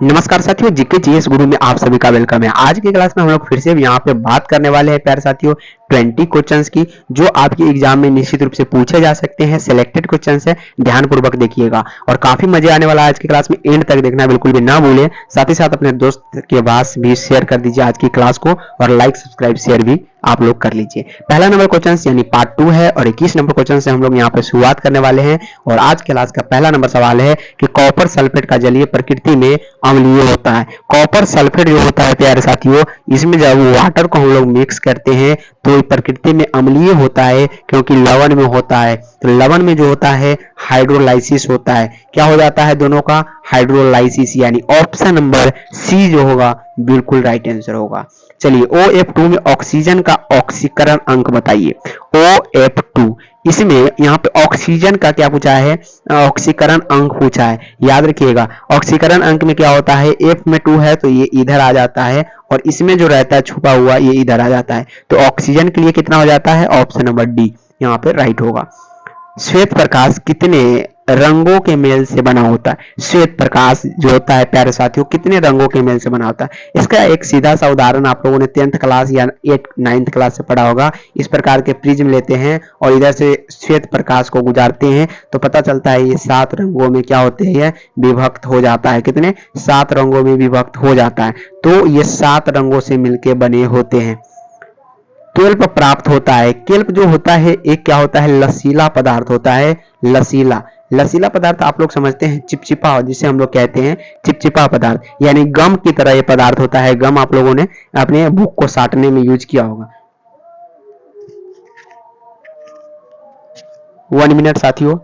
नमस्कार साथियों, GK GS गुरु में आप सभी का वेलकम है। आज की क्लास में हम लोग फिर से यहाँ पे बात करने वाले हैं प्यारे साथियों 20 क्वेश्चंस की, जो आपके एग्जाम में निश्चित रूप से पूछे जा सकते हैं। सिलेक्टेड क्वेश्चंस है, ध्यानपूर्वक देखिएगा और काफी मजे आने वाला है आज की क्लास में। एंड तक देखना बिल्कुल भी ना भूलें। साथ ही साथ अपने दोस्त के पास भी शेयर कर दीजिए आज की क्लास को, और लाइक सब्सक्राइब शेयर भी आप लोग कर लीजिए। पहला नंबर क्वेश्चन यानी पार्ट 2 है और 21 नंबर क्वेश्चन से हम लोग यहाँ पे शुरुआत करने वाले हैं। और आज के क्लास का पहला नंबर सवाल है कि कॉपर सल्फेट का जलीय प्रकृति में अम्लीय होता है। कॉपर सल्फेट जो होता है प्यारे साथियों, इसमें जब वाटर को हम लोग मिक्स करते हैं तो प्रकृति में अम्लीय होता है, क्योंकि लवण में होता है। तो लवण में जो होता है हाइड्रोलाइसिस होता है। क्या हो जाता है दोनों का? हाइड्रोलाइसिस, यानी ऑप्शन नंबर सी जो होगा बिल्कुल राइट आंसर होगा। चलिए, OF2 में ऑक्सीजन का ऑक्सीकरण अंक बताइए। OF2 इसमें यहाँ पे ऑक्सीजन का क्या पूछा है? ऑक्सीकरण अंक पूछा है। याद रखिएगा, ऑक्सीकरण अंक में क्या होता है? F में 2 है तो ये इधर आ जाता है, और इसमें जो रहता है छुपा हुआ ये इधर आ जाता है। तो ऑक्सीजन के लिए कितना हो जाता है? ऑप्शन नंबर डी यहाँ पे राइट होगा। श्वेत प्रकाश कितने रंगों के मेल से बना होता है? श्वेत प्रकाश जो होता है प्यारे साथियों कितने रंगों के मेल से बना होता है? इसका एक सीधा सा उदाहरण आप लोगों ने 10th क्लास या 9th क्लास से पढ़ा होगा। इस प्रकार के प्रिज्म लेते हैं और इधर से श्वेत प्रकाश को गुजारते हैं तो पता चलता है ये 7 रंगों में क्या होते हैं? विभक्त हो जाता है। कितने? 7 रंगों में विभक्त हो जाता है। तो ये 7 रंगों से मिलकर बने होते हैं। केल्प प्राप्त होता है। केल्प जो होता है एक क्या होता है? लसीला पदार्थ होता है। लसीला लसीला पदार्थ आप लोग समझते हैं चिपचिपा, जिसे हम लोग कहते हैं चिपचिपा पदार्थ, यानी गम की तरह ये पदार्थ होता है। गम आप लोगों ने अपने भूख को साटने में यूज किया होगा। 1 मिनट साथियों।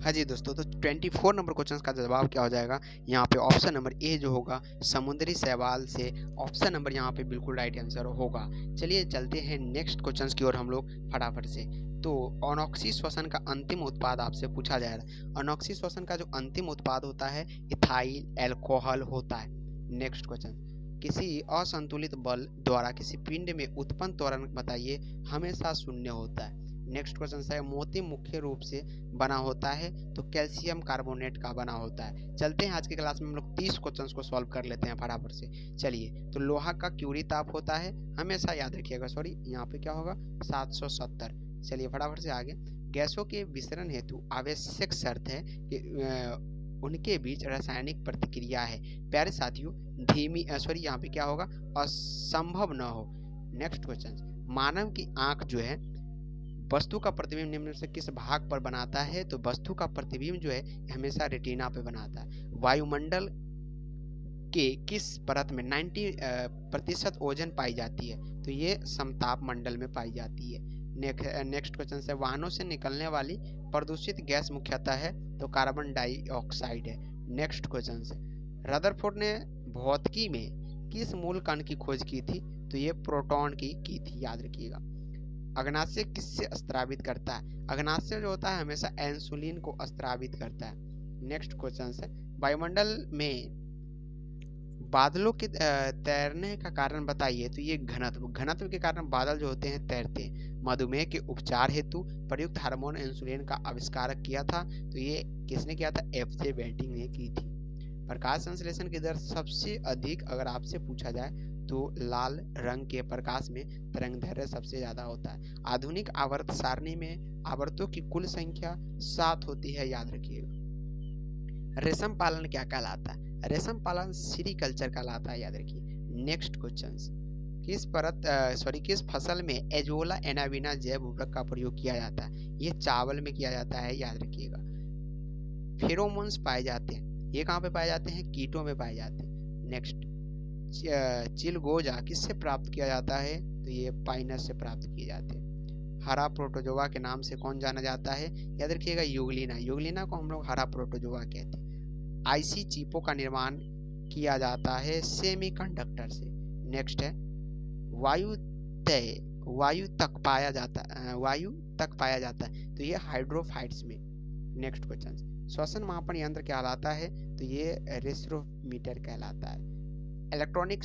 हाँ जी दोस्तों, तो 24 नंबर क्वेश्चन का जवाब क्या हो जाएगा? यहाँ पे ऑप्शन नंबर ए जो होगा समुद्री शैवाल से, ऑप्शन नंबर यहाँ पे बिल्कुल राइट आंसर होगा। चलिए चलते हैं नेक्स्ट क्वेश्चन की ओर हम लोग फटाफट से। तो अनॉक्सी श्वसन का अंतिम उत्पाद आपसे पूछा जा रहा है। अनॉक्सी श्वसन का जो अंतिम उत्पाद होता है इथाइल अल्कोहल होता है। नेक्स्ट क्वेश्चन, किसी असंतुलित बल द्वारा किसी पिंड में उत्पन्न त्वरण बताइए, हमेशा शून्य होता है। नेक्स्ट क्वेश्चन है, मोती मुख्य रूप से बना होता है तो कैल्शियम कार्बोनेट का बना होता है। चलते हैं आज की क्लास में हम लोग 30 क्वेश्चंस को सॉल्व कर लेते हैं फटाफट से। चलिए, तो लोहा का क्यूरी ताप होता है, हमेशा याद रखिएगा, सॉरी यहाँ पे क्या होगा? 770। चलिए फटाफट से आगे। गैसों के विसरण हेतु आवश्यक शर्त है कि उनके बीच रासायनिक प्रतिक्रिया है। प्यारे साथियों, धीमी सॉरी यहाँ पे क्या होगा? असंभव न हो। नेक्स्ट क्वेश्चन, मानव की आंख जो है वस्तु का प्रतिबिंब निम्न से किस भाग पर बनाता है? तो वस्तु का प्रतिबिंब जो है हमेशा रेटिना पे बनाता है। वायुमंडल के किस परत में 90% ओजोन पाई जाती है? तो ये समताप मंडल में पाई जाती है। नेक्स्ट क्वेश्चन है, वाहनों से निकलने वाली प्रदूषित गैस मुख्यतः है तो कार्बन डाइऑक्साइड है। नेक्स्ट क्वेश्चन है, रदरफोर्ड ने भौतिकी में किस मूल कण की खोज की थी? तो ये प्रोटॉन की थी, याद रखिएगा। अग्नाशय किससे स्त्रावित करता है? अग्नाशय जो होता है हमेशा इंसुलिन को स्त्रावित करता है। नेक्स्ट क्वेश्चन है, वायुमंडल में बादलों के तैरने का कारण बताइए। तो ये घनत्व के कारण बादल जो होते हैं तैरते हैं। मधुमेह के उपचार हेतु प्रयुक्त हार्मोन इंसुलिन का आविष्कार किया था। तो ये किसने किया था? FJ बेंटिंग ने की थी। प्रकाश संश्लेषण की दर सबसे अधिक अगर आपसे पूछा जाए तो लाल रंग के प्रकाश में तरंगदैर्घ्य सबसे ज्यादा होता है। आधुनिक आवर्त सारणी में आवर्तों की कुल संख्या 7 होती है, याद रखिएगा। रेशम पालन क्या कहलाता है? रेशम पालन सीरीकल्चर कहलाता है, याद रखिए। नेक्स्ट क्वेश्चन, किस फसल में एजोला एनाविना जैव उर्वरक का प्रयोग किया जाता है? ये चावल में किया जाता है, याद रखिएगा। फेरोमोन्स पाए जाते हैं, ये कहाँ पे पाए जाते हैं? कीटों में पाए जाते हैं। नेक्स्ट, चिलगोजा किससे प्राप्त किया जाता है? तो ये पाइनस से प्राप्त किए जाते हैं। हरा प्रोटोजोआ के नाम से कौन जाना जाता है? याद रखिएगा, यूग्लिना। यूग्लिना को हम लोग हरा प्रोटोजोआ कहते हैं। आईसी चिपों का निर्माण किया जाता है सेमीकंडक्टर से। नेक्स्ट है, वायु तय वायु तक पाया जाता है, तो ये हाइड्रोफाइट्स में। नेक्स्ट क्वेश्चन, श्वसन मापन यंत्र कहलाता है, तो ये रेस्पिरोमीटर कहलाता है। इलेक्ट्रॉनिक